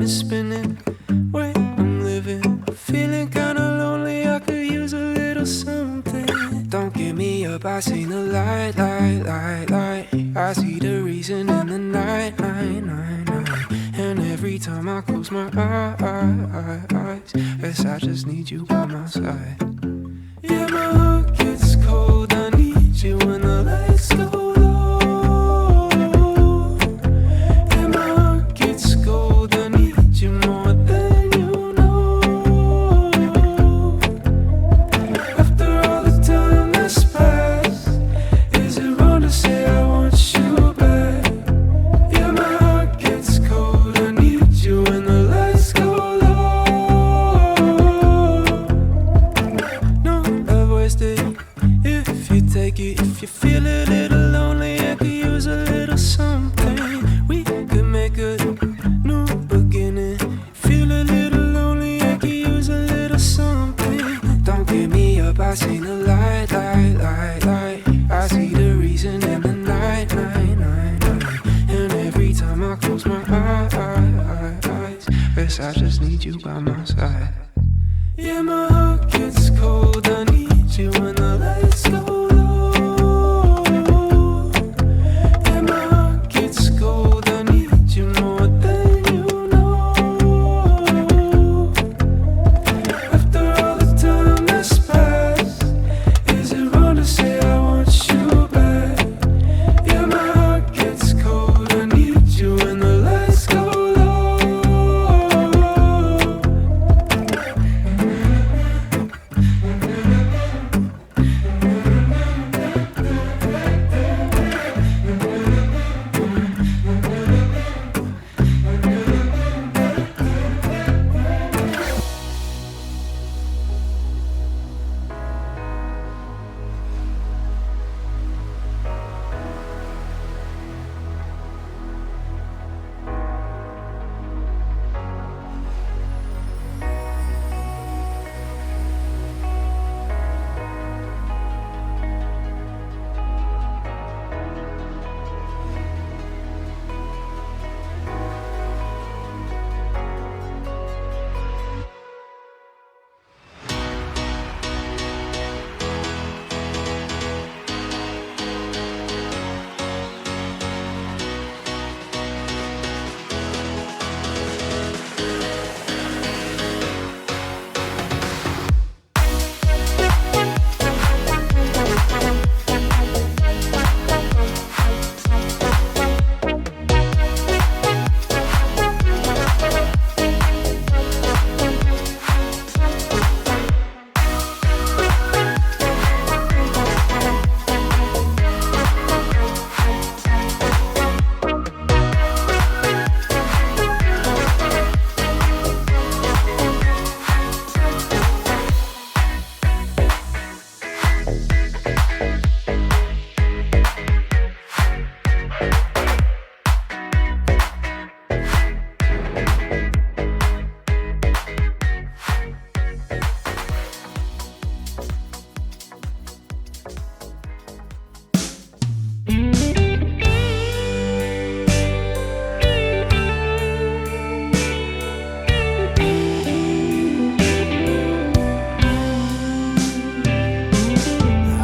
been spinning. Where I'm living, feeling kinda lonely. I could use a little something. Don't give me up, I seen the light, light, light, light. I see the reason in the night, night, night, night. And every time I close my eyes, guess I just need you by my side. Yeah, my heart gets cold, I need you when the lights go low. Yeah, my heart gets cold, I need you more than you know. After all the time that's passed, is it wrong to say I want you back? Yeah, my heart gets cold, I need you when the lights go low. No love wasted if you take it. If you feel a little lonely, I could use a little something. We could make a new beginning. Feel a little lonely, I could use a little something. Don't give me up, I seen the light, light, light, light. I see the reason in the night, night, night, night. And every time I close my eyes, guess I just need you by my side. Yeah, my heart gets cold, I need you when the lights go low. Yeah, my heart gets cold, I need you more than you know. After all the time that's passed, is it wrong to say I want you back? Yeah, my heart gets cold, I need you when the lights go low.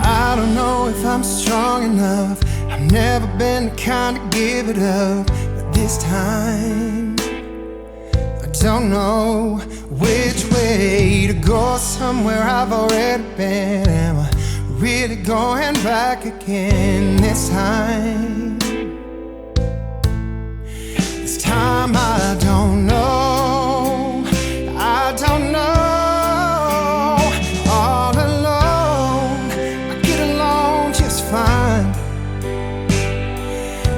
I don't know if I'm strong enough. I've never been the kind to give it up, but this time I don't know which way to go. Somewhere I've already been. Am I really going back again this time? This time I don't know. I don't know. All alone, I get along just fine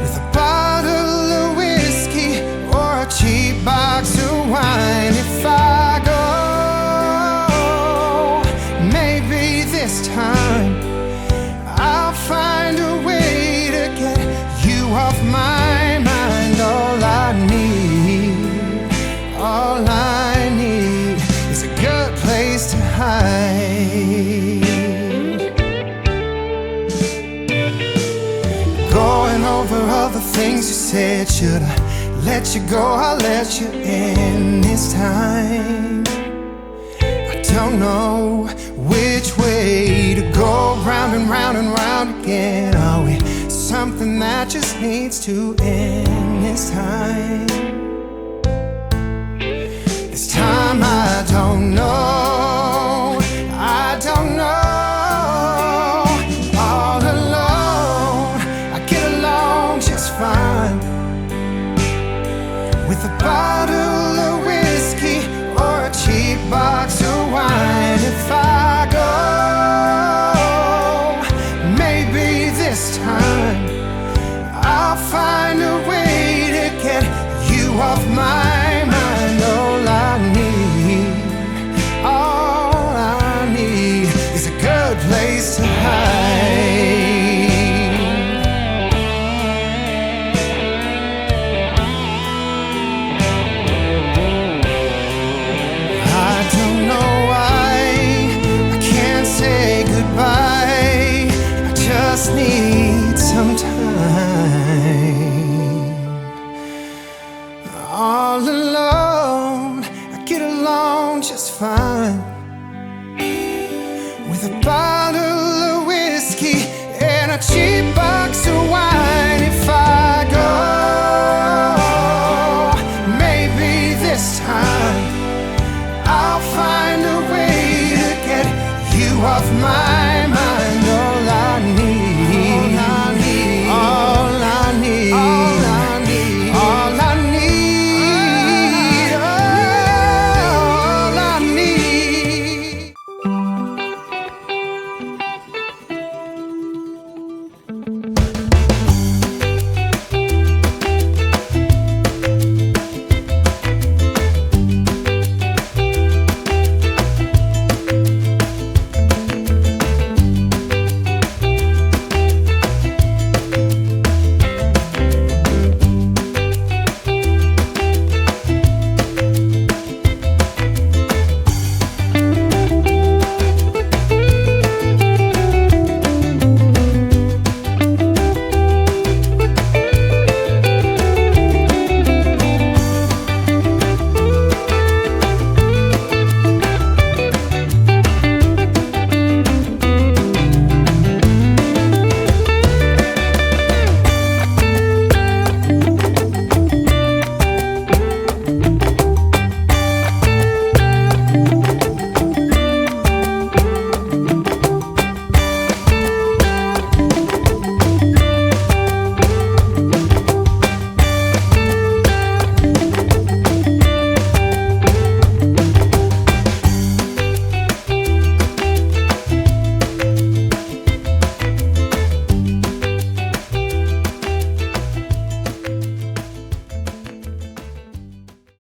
with a bottle of whiskey or a cheap box of wine. If I go, maybe this time I'll find a way to get you off my mind. All I need is a good place to hide. Going over all the things you said, should I let you go, I'll let you in this time. I don't know which way to go, round and round and round again. Are we something that just needs to end this time? This time I don't know, I don't know. All alone, I get along just fine with a bottle of whiskey or a cheap box of wine. If I go, maybe this time I'll find a way to get you off my mind. All I need is a good place to hide. I don't know why I can't say goodbye. I just need some time. All alone, I get along just fine with a bottle of whiskey and a cheap box of wine. If I go, maybe this time I'll find a way to get you off my